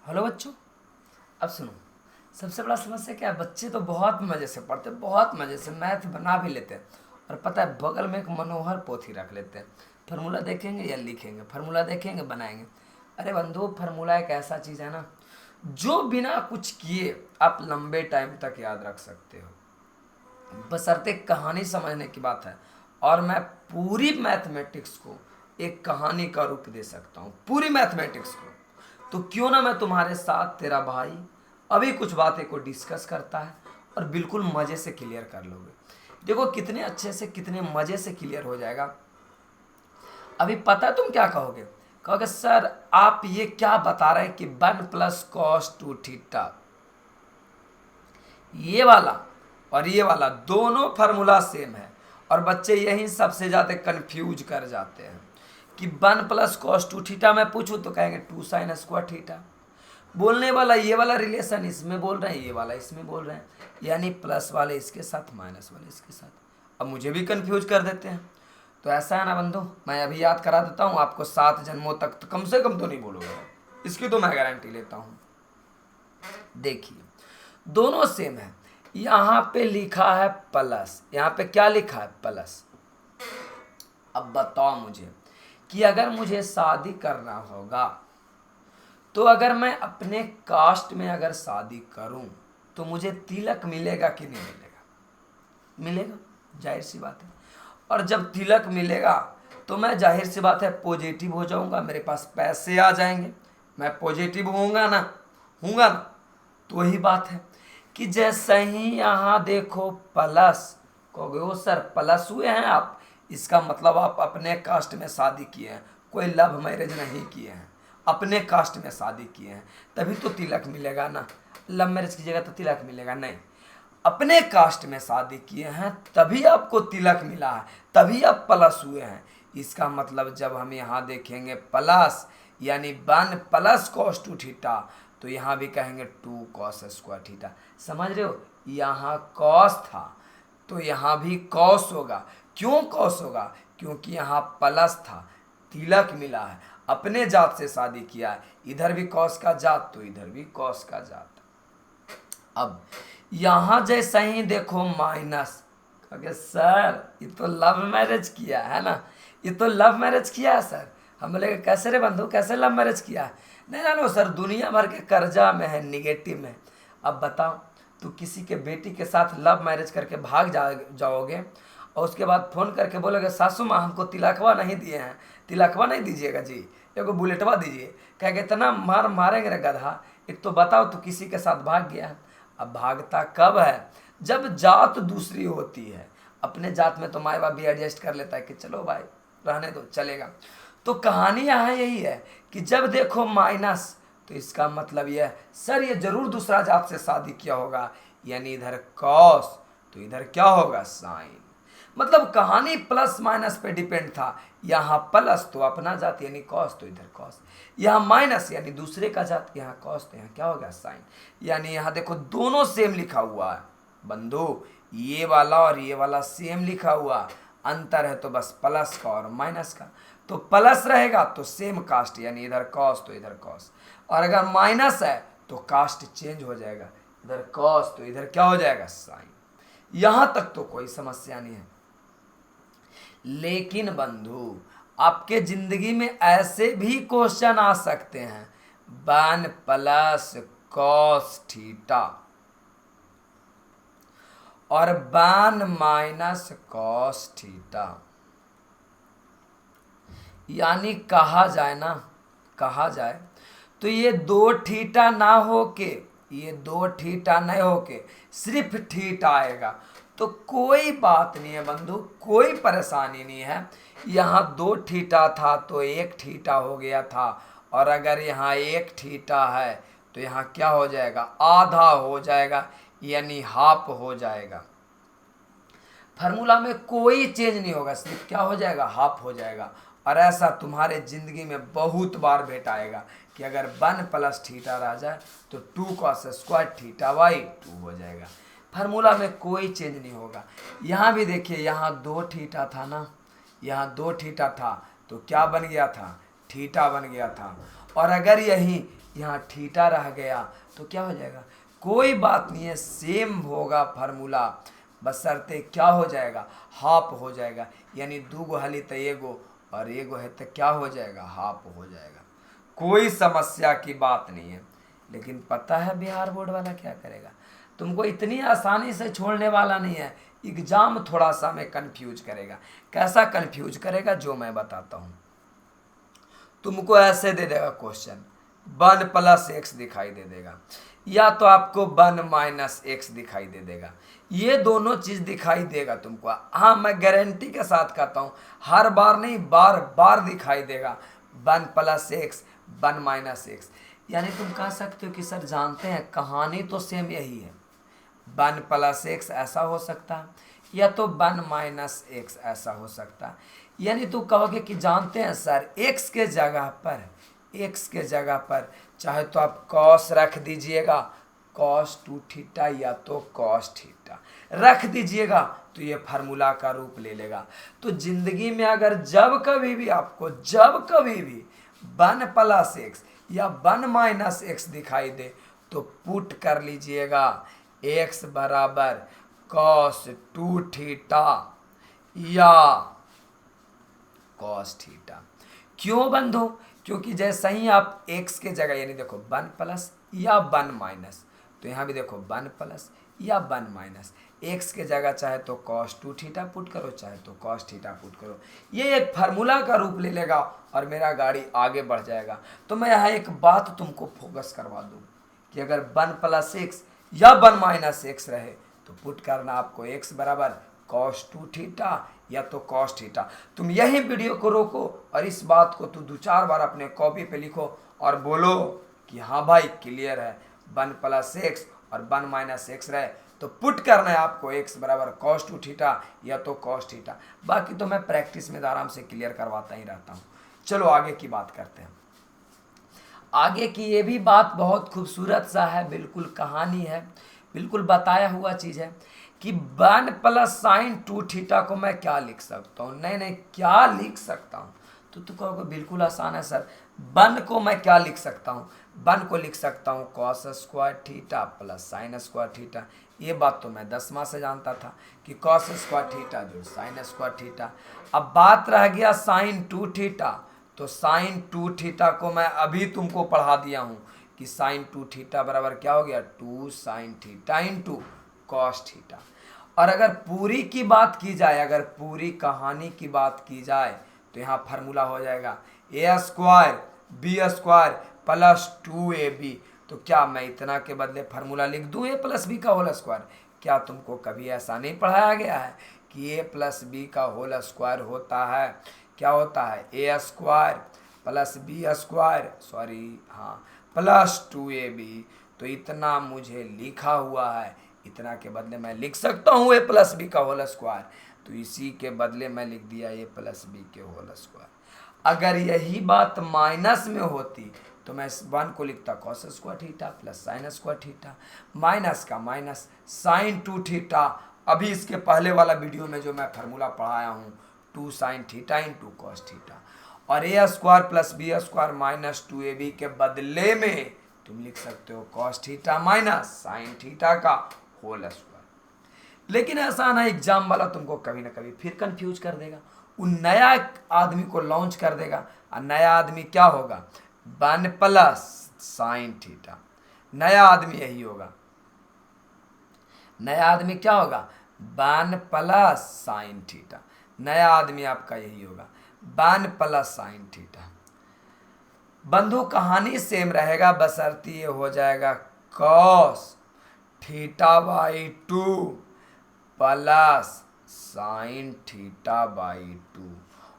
Hello बच्चों। अब सुनो, सबसे बड़ा समस्या क्या है, बच्चे तो बहुत मज़े से पढ़ते, बहुत मज़े से मैथ बना भी लेते हैं। और पता है, बगल में एक मनोहर पोथी रख लेते हैं। फार्मूला देखेंगे या लिखेंगे, फार्मूला देखेंगे बनाएंगे। अरे बंधु, फार्मूला एक ऐसा चीज़ है ना, जो बिना कुछ किए आप लंबे टाइम तक याद रख सकते हो, बशर्ते कहानी समझने की बात है। और मैं पूरी मैथमेटिक्स को एक कहानी का रूप दे सकता हूँ, पूरी मैथमेटिक्स को। तो क्यों ना मैं तुम्हारे साथ, तेरा भाई, अभी कुछ बातें को डिस्कस करता है और बिल्कुल मज़े से क्लियर कर लोगे। देखो कितने अच्छे से, कितने मज़े से क्लियर हो जाएगा। अभी पता है तुम क्या कहोगे? कहोगे सर आप ये क्या बता रहे हैं कि 1 + cos 2 थीटा, ये वाला और ये वाला दोनों फार्मूला सेम है। और बच्चे यही सबसे ज़्यादा कंफ्यूज कर जाते हैं कि 1 + cos 2 थीटा मैं पूछूं तो कहेंगे 2 sin² थीटा। बोलने वाला ये वाला रिलेशन इसमें बोल रहे हैं, ये वाला इसमें बोल रहे हैं, यानी प्लस वाले इसके साथ, माइनस वाले इसके साथ। अब मुझे भी कंफ्यूज कर देते हैं। तो ऐसा है ना बंधु, मैं अभी याद करा देता हूँ आपको, 7 जन्मों तक तो कम से कम तो नहीं बोलोगे, इसकी तो मैं गारंटी लेता हूँ। देखिए, दोनों सेम है। यहाँ पे लिखा है प्लस, यहाँ पे क्या लिखा है? प्लस। अब बताओ मुझे कि अगर मुझे शादी करना होगा, तो अगर मैं अपने कास्ट में अगर शादी करूं, तो मुझे तिलक मिलेगा कि नहीं मिलेगा? मिलेगा, जाहिर सी बात है। और जब तिलक मिलेगा तो मैं जाहिर सी बात है पॉजिटिव हो जाऊंगा, मेरे पास पैसे आ जाएंगे, मैं पॉजिटिव होऊंगा ना, हूँगा ना। तो वही बात है कि जैसे ही यहाँ देखो प्लस, कहोगे वो सर प्लस हुए हैं आप, इसका मतलब आप अपने कास्ट में शादी किए हैं, कोई लव मैरिज नहीं किए हैं, अपने कास्ट में शादी किए हैं, तभी तो तिलक मिलेगा ना। लव मैरिज की जगह तो तिलक मिलेगा नहीं, अपने कास्ट में शादी किए हैं तभी आपको तिलक मिला है, तभी आप प्लस हुए हैं। इसका मतलब जब हम यहाँ देखेंगे प्लस, यानी 1 + cos 2 थीटा, तो यहाँ भी कहेंगे 2 cos² थीटा। समझ रहे हो? यहाँ cos था तो यहाँ भी cos होगा। क्यों cos होगा? क्योंकि यहाँ प्लस था, तिलक मिला है, अपने जात से शादी किया है, इधर भी cos का जात तो इधर भी cos का जात। अब यहाँ जैसे ही देखो माइनस, कहोगे सर ये तो लव मैरिज किया है ना, ये तो लव मैरिज किया है सर। हम बोले कैसे रे बंधु, कैसे लव मैरिज किया है? नहीं जानो सर, दुनिया भर के कर्जा में है, निगेटिव में। अब बताओ, तो किसी के बेटी के साथ लव मैरिज करके भाग जाओगे और उसके बाद फ़ोन करके बोलोगे सासू माँ हमको तिलकवा नहीं दिए हैं, तिलकवा नहीं दीजिएगा जी, एगो बुलेटवा दीजिए। कहेगा इतना मार मारेंगे रे गधा, एक तो बताओ तो किसी के साथ भाग गया है। अब भागता कब है? जब जात दूसरी होती है। अपने जात में तो माँ बाप भी एडजस्ट कर लेता है कि चलो भाई रहने दो, चलेगा। तो कहानी यहाँ यही है कि जब देखो माइनस, तो इसका मतलब यह सर ये जरूर दूसरा जात से शादी किया होगा, यानी इधर कॉस तो इधर क्या होगा? साइन। मतलब कहानी प्लस माइनस पे डिपेंड था। यहाँ प्लस तो अपना जात यानी कॉस, तो इधर कॉस। यहाँ माइनस यानी दूसरे का जात, यहाँ कॉस, तो यहाँ क्या होगा? साइन। यानी यहाँ देखो दोनों सेम लिखा हुआ है बंधु, ये वाला और ये वाला सेम लिखा हुआ, अंतर है तो बस प्लस का और माइनस का। तो प्लस रहेगा तो सेम कास्ट, यानी इधर कॉस तो इधर कॉस, और अगर माइनस है तो कास्ट चेंज हो जाएगा, इधर कॉस तो इधर क्या हो जाएगा? साइन। यहां तक तो कोई समस्या नहीं है। लेकिन बंधु, आपके जिंदगी में ऐसे भी क्वेश्चन आ सकते हैं, 1 + cos 2 और 1 - cos 2, यानी कहा जाए ना, कहा जाए तो ये 2 थीटा ना हो के, ये 2 थीटा नहीं हो के सिर्फ थीटा आएगा, तो कोई बात नहीं है बंधु, कोई परेशानी नहीं है। यहाँ 2 थीटा था तो 1 थीटा हो गया था, और अगर यहाँ 1 थीटा है तो यहाँ क्या हो जाएगा? आधा हो जाएगा, यानी हाफ हो जाएगा। फार्मूला में कोई चेंज नहीं होगा, सिर्फ क्या हो जाएगा? हाफ हो जाएगा। और ऐसा तुम्हारे जिंदगी में बहुत बार भेटाएगा कि अगर 1 + थीटा रह जाए तो 2 cos² थीटा/2 हो जाएगा। फार्मूला में कोई चेंज नहीं होगा। यहाँ भी देखिए, यहाँ 2 थीटा था ना, यहाँ 2 थीटा था तो क्या बन गया था? थीटा बन गया था। और अगर यही यहाँ थीटा रह गया तो क्या हो जाएगा, कोई बात नहीं है, सेम होगा फार्मूला, बशर्ते क्या हो जाएगा, हाफ हो जाएगा। यानी 2 गो हली तो एगो और एगो है तो क्या हो जाएगा, हाफ हो जाएगा। कोई समस्या की बात नहीं है। लेकिन पता है बिहार बोर्ड वाला क्या करेगा, तुमको इतनी आसानी से छोड़ने वाला नहीं है, एग्जाम थोड़ा सा में कंफ्यूज करेगा। कैसा कंफ्यूज करेगा, जो मैं बताता हूँ। तुमको ऐसे दे देगा क्वेश्चन, 1 प्लस एक्स दिखाई दे देगा, या तो आपको 1 माइनस एक्स दिखाई दे देगा। ये दोनों चीज दिखाई देगा तुमको। हाँ, मैं गारंटी के साथ कहता हूँ, हर बार नहीं, बार बार दिखाई देगा 1 प्लस एक्स 1 माइनस एक्स। यानी तुम कह सकते हो कि सर जानते हैं कहानी तो सेम यही है, 1 प्लस एक्स ऐसा हो सकता है, या तो 1 माइनस एक्स ऐसा हो सकता है। यानी तो कहोगे कि जानते हैं सर एक्स के जगह पर चाहे तो आप कॉस रख दीजिएगा, कॉस 2 थीटा, या तो कॉस थीटा रख दीजिएगा, तो ये फार्मूला का रूप ले लेगा। तो जिंदगी में अगर जब कभी भी 1 प्लस एक्स या 1 माइनस एक्स दिखाई दे, तो पुट कर लीजिएगा एक्स बराबर कॉस 2 थीटा या कॉस थीटा। क्यों बंधु, क्योंकि जैसे ही आप x के जगह, यानी देखो 1 प्लस या 1 माइनस, तो यहाँ भी देखो 1 प्लस या 1 माइनस, x के जगह चाहे तो cos 2 थीटा पुट करो, चाहे तो cos थीटा पुट करो। ये एक फार्मूला का रूप ले लेगा और मेरा गाड़ी आगे बढ़ जाएगा। तो मैं यहाँ एक बात तुमको फोकस करवा दूँ कि अगर 1 प्लस एक्स या 1 माइनस एक्स रहे तो पुट करना आपको x बराबर cos 2 थीटा या तो cos थीटा। तुम यही वीडियो को रोको और इस बात को तू 2-4 बार अपने कॉपी पे लिखो और बोलो कि हाँ भाई क्लियर है, 1 प्लस एक्स और 1 माइनस एक्स रहे तो पुट करना है आपको x बराबर cos 2 थीटा या तो cos थीटा। बाकी तो मैं प्रैक्टिस में आराम से क्लियर करवाता ही रहता हूँ। चलो आगे की बात करते हैं। आगे की ये भी बात बहुत खूबसूरत सा है, बिल्कुल कहानी है, बिल्कुल बताया हुआ चीज़ है कि 1 प्लस साइन 2 थीटा को मैं क्या लिख सकता हूँ। नहीं क्या लिख सकता हूँ, तो तू कहोगे बिल्कुल आसान है सर, 1 को मैं क्या लिख सकता हूँ, 1 को लिख सकता हूँ cos square theta plus sine square theta. ये बात तो मैं 10वां से जानता था कि कॉस स्क्वायर थीटा जो साइन स्क्वायर थीटा। अब बात रह गया साइन 2 थीटा, तो साइन 2 थीटा को मैं अभी तुमको पढ़ा दिया हूँ कि साइन 2 थीटा बराबर क्या हो गया, 2 sine theta into cos theta. और अगर पूरी की बात की जाए, अगर पूरी कहानी की बात की जाए, तो यहाँ फार्मूला हो जाएगा A square B square plus 2ab। तो क्या मैं इतना के बदले फार्मूला लिख दूँ a प्लस बी का होल स्क्वायर? क्या तुमको कभी ऐसा नहीं पढ़ाया गया है कि a प्लस बी का होल स्क्वायर होता है, क्या होता है, A square plus B square, plus 2ab। तो इतना मुझे लिखा हुआ है, इतना के बदले मैं लिख सकता हूँ a प्लस बी का होल स्क्वायर, तो इसी के बदले मैं लिख दिया a प्लस बी के होल स्क्वायर। अगर यही बात माइनस में होती तो मैं 1 को लिखता cos square theta plus sine square theta, minus का माइनस साइन 2 थीटा। अभी इसके पहले वाला वीडियो में जो मैं फार्मूला पढ़ाया हूँ 2 sine theta into cos theta, और A square plus B square minus 2ab के बदले में तुम लिख सकते हो cos theta minus sine theta का होल स्क्वायर। लेकिन ऐसा ना, एग्जाम वाला तुमको कभी ना कभी फिर कंफ्यूज कर देगा, उन नया आदमी को लॉन्च कर देगा। और नया आदमी क्या होगा, 1 प्लस साइन थीटा। नया आदमी यही होगा, नया आदमी क्या होगा, 1 प्लस साइन थीटा। नया आदमी आपका यही होगा 1 प्लस साइन थीटा। बंधु कहानी सेम रहेगा, बशर्ते ये हो जाएगा cos theta by 2 plus sine theta by 2।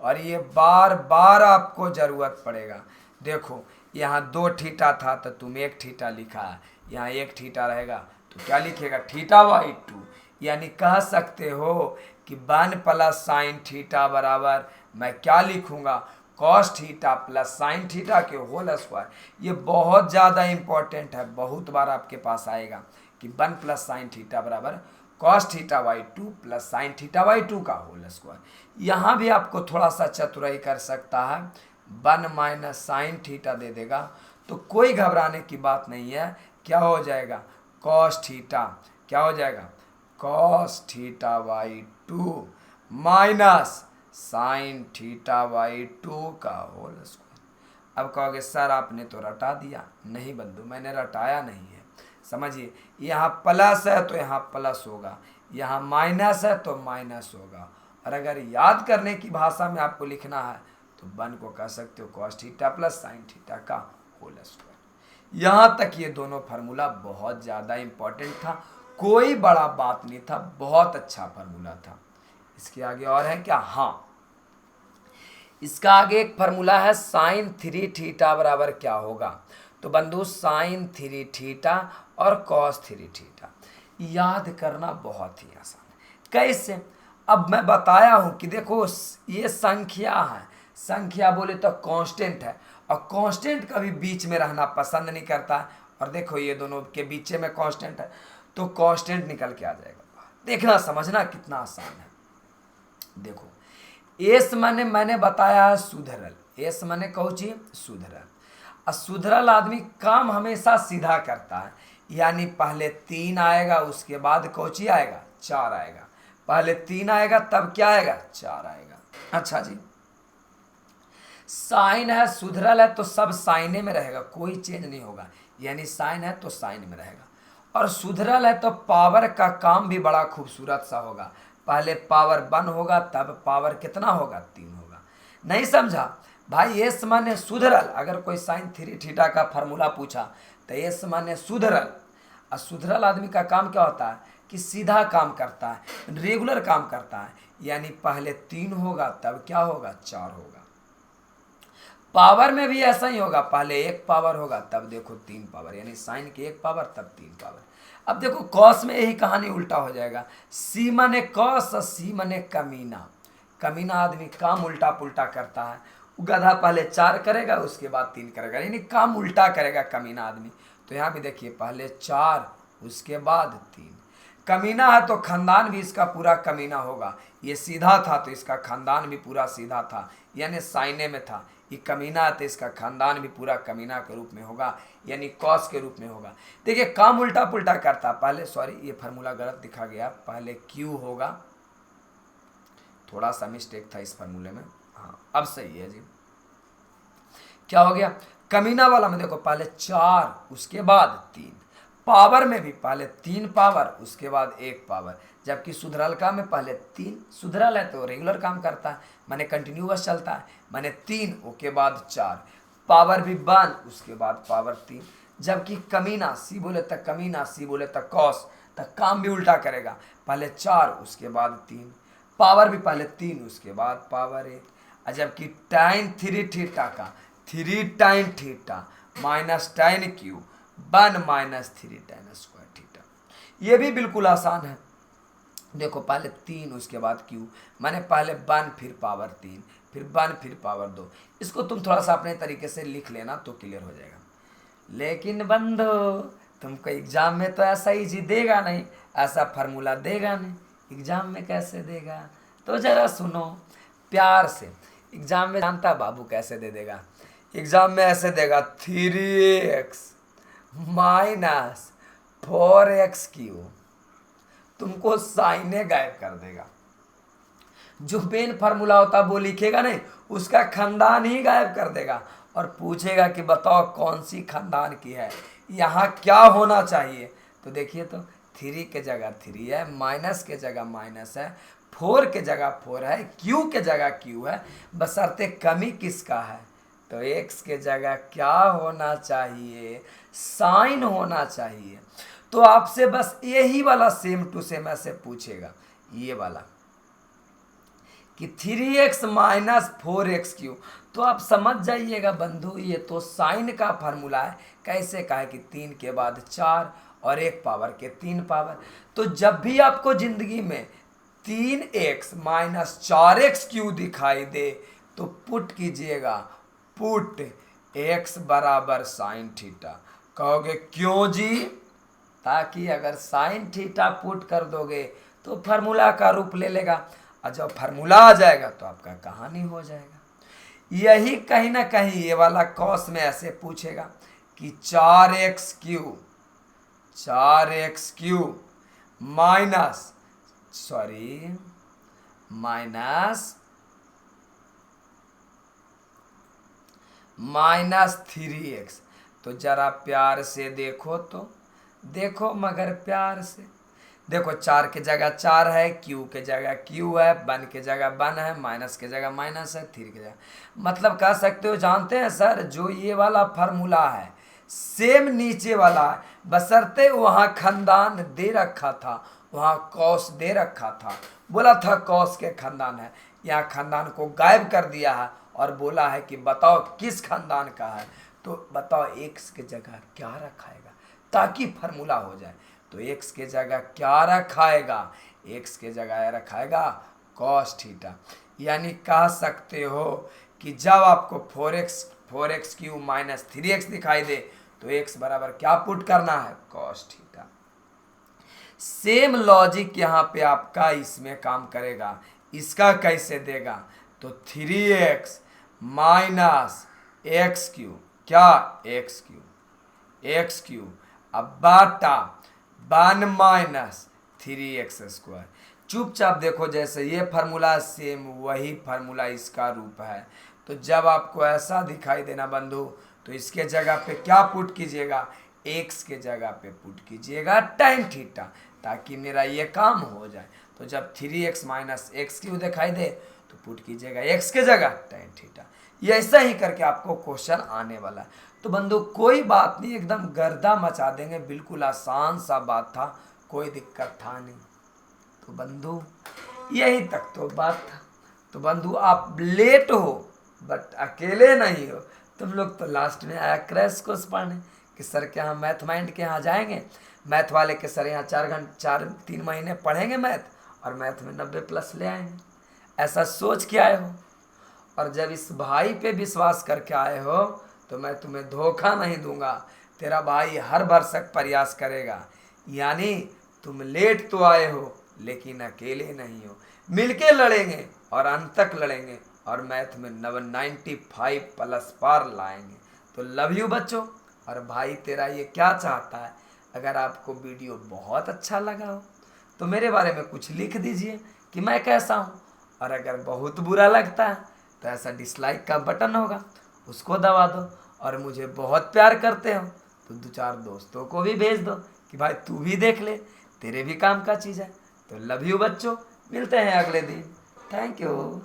और ये बार बार आपको जरूरत पड़ेगा। देखो यहाँ 2 थीटा था तो तुम 1 थीटा लिखा है, यहाँ 1 थीटा रहेगा तो क्या लिखेगा, थीटा बाई 2। यानी कह सकते हो कि 1 प्लस साइन थीटा बराबर मैं क्या लिखूंगा, cos theta plus sine theta के होल स्क्वायर। ये बहुत ज़्यादा इंपॉर्टेंट है, बहुत बार आपके पास आएगा कि 1 प्लस साइन थीटा बराबर cos theta by 2 plus sine theta by 2 का होल स्क्वायर। यहाँ भी आपको थोड़ा सा चतुराई कर सकता है, 1 माइनस साइन थीटा दे देगा, तो कोई घबराने की बात नहीं है। क्या हो जाएगा, कॉस थीटा, क्या हो जाएगा, cos theta by 2 minus sine theta by 2 का होल स्क्वायर। अब कहोगे सर आपने तो रटा दिया। नहीं बंधु, मैंने रटाया नहीं है। समझिए, यहाँ प्लस है तो यहाँ प्लस होगा, यहाँ माइनस है तो माइनस होगा। और अगर याद करने की भाषा में आपको लिखना है तो 1 को कह सकते हो cos theta plus sign theta का होल स्क्वायर। यहाँ तक ये दोनों फार्मूला बहुत ज़्यादा इम्पोर्टेंट था, कोई बड़ा बात नहीं था, बहुत अच्छा फार्मूला था। इसके आगे और है क्या, हाँ, इसका आगे एक फार्मूला है साइन 3 थीटा बराबर क्या होगा। तो बंधु साइन 3 थीटा और कॉस 3 थीटा याद करना बहुत ही आसान है। कैसे, अब मैं बताया हूं कि देखो ये संख्या है, संख्या बोले तो कांस्टेंट है, और कांस्टेंट कभी बीच में रहना पसंद नहीं करता। और देखो ये दोनों के बीच में कांस्टेंट है, तो कांस्टेंट निकल के आ जाएगा। देखना समझना कितना आसान है। देखो एस मैंने बताया सुधरल, एस माने कौची, सुधरल। और सुधरल आदमी काम हमेशा सीधा करता है, यानी पहले 3 आएगा, उसके बाद कौची आएगा, 4 आएगा। पहले 3 आएगा तब क्या आएगा, 4 आएगा। अच्छा जी, साइन है, सुधरल है, तो सब साइने में रहेगा, कोई चेंज नहीं होगा, यानी साइन है तो साइन में रहेगा। और सुधरल है तो पावर का काम भी बड़ा खूबसूरत सा होगा, पहले पावर 1 होगा तब पावर कितना होगा, 3 होगा। नहीं समझा भाई, एस माने सुधरल। अगर कोई साइन 3 थीटा का फार्मूला पूछा तो एस माने सुधरल। और सुधरल आदमी का काम क्या होता है कि सीधा काम करता है, रेगुलर काम करता है, यानी पहले 3 होगा तब क्या होगा, 4 होगा। पावर में भी ऐसा ही होगा, पहले 1 पावर होगा तब देखो 3 पावर, यानी साइन की 1 पावर तब 3 पावर। अब देखो कॉस में यही कहानी उल्टा हो जाएगा, सी माने कॉस और सी माने कमीना। कमीना आदमी काम उल्टा पुल्टा करता है, गधा पहले 4 करेगा उसके बाद 3 करेगा, यानी काम उल्टा करेगा कमीना आदमी। तो यहाँ भी देखिए पहले 4 उसके बाद 3। कमीना है तो खानदान भी इसका पूरा कमीना होगा, ये सीधा था तो इसका खानदान भी पूरा सीधा था, यानी साइने में था। ये कमीना है तो इसका खानदान भी पूरा कमीना के रूप में होगा, यानी कॉस के रूप में होगा। देखिए काम उल्टा पुल्टा करता, पहले सॉरी ये फार्मूला गलत दिखा गया, पहले क्यू होगा, थोड़ा सा मिस्टेक था इस फार्मूले में, हाँ अब सही है जी। क्या हो गया, कमीना वाला में देखो पहले 4 उसके बाद 3, पावर में भी पहले 3 पावर उसके बाद 1 पावर, जबकि सुधरल का में पहले 3, सुधरल है तो रेगुलर काम करता है, माने कंटिन्यूअस चलता है, माने 3 उसके बाद 4, पावर भी 1 उसके बाद पावर 3। जबकि कमीना, सी बोले तक कमीना, सी बोले तक कॉस, तक काम भी उल्टा करेगा, पहले 4 उसके बाद 3, पावर भी पहले 3 उसके बाद पावर 1। जबकि tan 3 थीटा का 3 tan theta minus tan Q 1 minus 3 tan square theta, ये भी बिल्कुल आसान है। देखो पहले 3 उसके बाद क्यू, माने पहले 1 फिर पावर 3 फिर 1 फिर पावर 2। इसको तुम थोड़ा सा अपने तरीके से लिख लेना तो क्लियर हो जाएगा। लेकिन बंधु तुमको एग्जाम में तो ऐसा इजी देगा नहीं, ऐसा फार्मूला देगा नहीं, एग्जाम में कैसे देगा, तो जरा सुनो प्यार से। एग्जाम में जानता बाबू कैसे दे देगा, एग्जाम में ऐसे देगा 3x माइनस 4x क्यू, तुमको साइने गायब कर देगा। जो मेन फार्मूला होता वो लिखेगा नहीं, उसका खानदान ही गायब कर देगा, और पूछेगा कि बताओ कौन सी खानदान की है, यहाँ क्या होना चाहिए। तो देखिए तो 3 के जगह 3 है, माइनस के जगह माइनस है, 4 के जगह 4 है, क्यू के जगह क्यू है, बशर्ते कमी किसका है, तो x के जगह क्या होना चाहिए, साइन होना चाहिए। तो आपसे बस यही वाला सेम टू सेम ऐसे पूछेगा, ये वाला कि 3x माइनस 4x क्यू, तो आप समझ जाइएगा बंधु ये तो साइन का फार्मूला है। कैसे का है कि 3 के बाद 4 और 1 पावर के 3 पावर। तो जब भी आपको जिंदगी में 3x माइनस 4x क्यू दिखाई दे तो पुट कीजिएगा, पुट x बराबर साइन थीटा। कहोगे क्यों जी, ताकि अगर साइन थीटा पुट कर दोगे तो फार्मूला का रूप ले लेगा, और जब फार्मूला आ जाएगा तो आपका कहानी हो जाएगा। यही कहीं ना कहीं ये वाला कॉस में ऐसे पूछेगा कि 4x क्यू माइनस 3x। तो जरा प्यार से देखो, तो देखो मगर प्यार से देखो, 4 के जगह 4 है, क्यू के जगह क्यू है, वन के जगह वन है, माइनस के जगह माइनस है, 3 के जगह मतलब कह सकते हो। जानते हैं सर, जो ये वाला फार्मूला है सेम नीचे वाला है, बशर्ते वहाँ खानदान दे रखा था, वहाँ कॉस दे रखा था, बोला था कॉस के खानदान है, यहाँ खानदान को गायब कर दिया है और बोला है कि बताओ किस खानदान का है। तो बताओ एक्स के जगह क्या रखाएगा ताकि फार्मूला हो जाए। तो एक्स के जगह क्या रखाएगा, एक्स के जगह रखाएगा कॉस थीटा। यानी कह सकते हो कि जब आपको 4x क्यू माइनस 3x दिखाई दे तो x बराबर क्या पुट करना है, कॉस थीटा। सेम लॉजिक यहाँ पे आपका इसमें काम करेगा। इसका कैसे देगा, तो 3x माइनस एक्स क्यू, क्या एक्स क्यू अब बाटा 1 माइनस 3x²। चुपचाप देखो, जैसे ये फार्मूला सेम वही फार्मूला इसका रूप है। तो जब आपको ऐसा दिखाई देना बंधु, तो इसके जगह पे क्या पुट कीजिएगा, x के जगह पे पुट कीजिएगा tan थीटा, ताकि मेरा ये काम हो जाए। तो जब 3x माइनस एक्स क्यू दिखाई दे तो पुट कीजिएगा x के जगह tan थीटा। ये ऐसा ही करके आपको क्वेश्चन आने वाला है। तो बंधु कोई बात नहीं, एकदम गर्दा मचा देंगे, बिल्कुल आसान सा बात था, कोई दिक्कत था नहीं। तो बंधु यही तक तो बात था। तो बंधु आप लेट हो बट अकेले नहीं हो, तुम लोग तो लास्ट में आया क्रैश कोर्स पढ़ने कि सर के यहाँ मैथ माइंड के यहाँ जाएंगे, मैथ वाले के सर यहाँ 3 महीने पढ़ेंगे मैथ और मैथ में 90+ ले आएंगे। ऐसा सोच के आए हो, और जब इस भाई पे विश्वास करके आए हो तो मैं तुम्हें धोखा नहीं दूंगा। तेरा भाई हर भरसक प्रयास करेगा। यानी तुम लेट तो आए हो लेकिन अकेले नहीं हो, मिलके लड़ेंगे और अंत तक लड़ेंगे और मैथ में 95+ पार लाएंगे। तो लव यू बच्चों। और भाई तेरा ये क्या चाहता है, अगर आपको वीडियो बहुत अच्छा लगा हो तो मेरे बारे में कुछ लिख दीजिए कि मैं कैसा हूँ, और अगर बहुत बुरा लगता है तो ऐसा डिसलाइक का बटन होगा उसको दबा दो, और मुझे बहुत प्यार करते हो तो 2-4 दोस्तों को भी भेज दो कि भाई तू भी देख ले, तेरे भी काम का चीज़ है। तो लव यू बच्चों, मिलते हैं अगले दिन। Thank you.